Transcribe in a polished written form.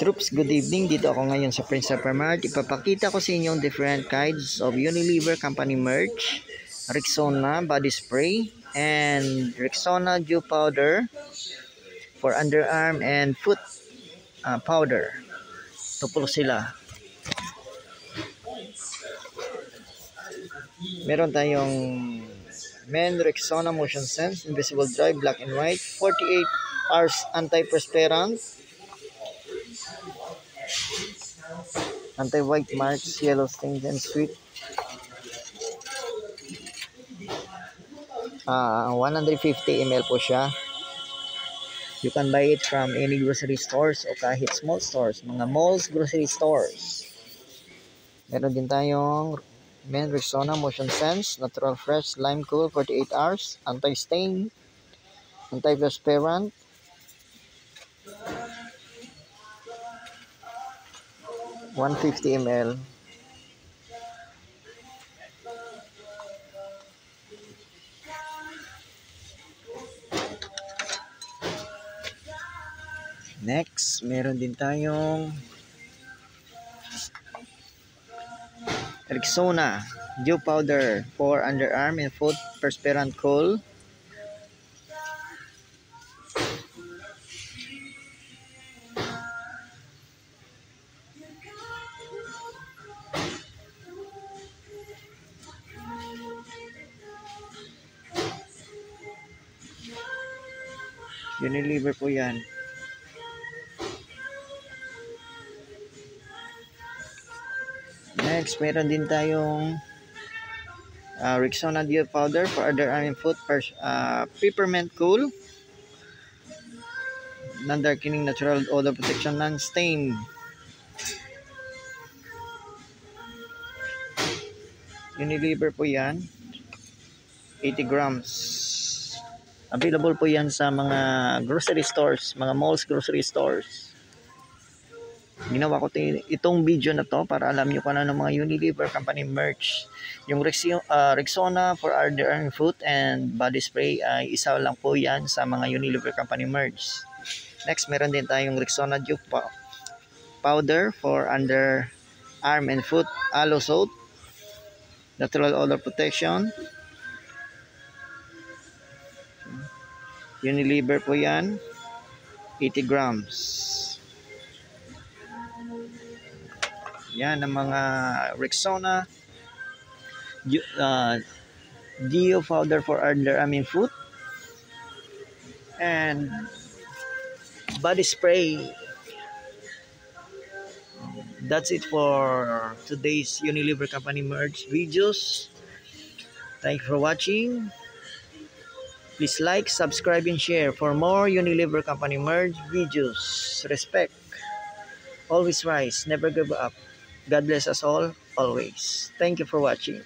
Troops, good evening. Dito ako ngayon sa Prince Supermart. Ipapakita ko sa inyo different kinds of Unilever Company merch, Rexona body spray, and Rexona dew powder for underarm and foot powder. Ito po sila. Meron tayong Men Rexona Motion Sense Invisible Dry Black and White 48 hours anti-perspirant, anti-white marks, yellow stains, and sweet. 150 ml po siya. You can buy it from any grocery stores o kahit small stores, mga malls, grocery stores. Meron din tayong Men Rexona Motion Sense Natural Fresh Lime Cool 48 hours, anti-stain, anti-perspirant, $150 ml. Next, meron din tayong Rexona dew powder for underarm and foot perspirant cool. Unilever po yan. Next, meron din tayong Rexona dew powder for underarm and foot peppermint cool, non-darkening, natural odor protection, non-stain. Unilever po yan, 80 grams. Available po yan sa mga grocery stores, mga malls, grocery stores. Ginawa ko itong video na to para alam nyo kung ano ng mga Unilever Company merch. Yung Rexona for underarm, foot, and body spray ay isa lang po yan sa mga Unilever Company merch. Next, meron din tayong Rexona dew powder for underarm and foot aloe soap, natural odor protection. Unilever po yan, 80 grams. Yan ang mga Rexona dew powder for underarm and foot and body spray. That's it for today's Unilever Company merch videos. Thank you for watching. Please like, subscribe, and share for more Unilever Company merch videos. Respect. Always rise. Never give up. God bless us all, always. Thank you for watching.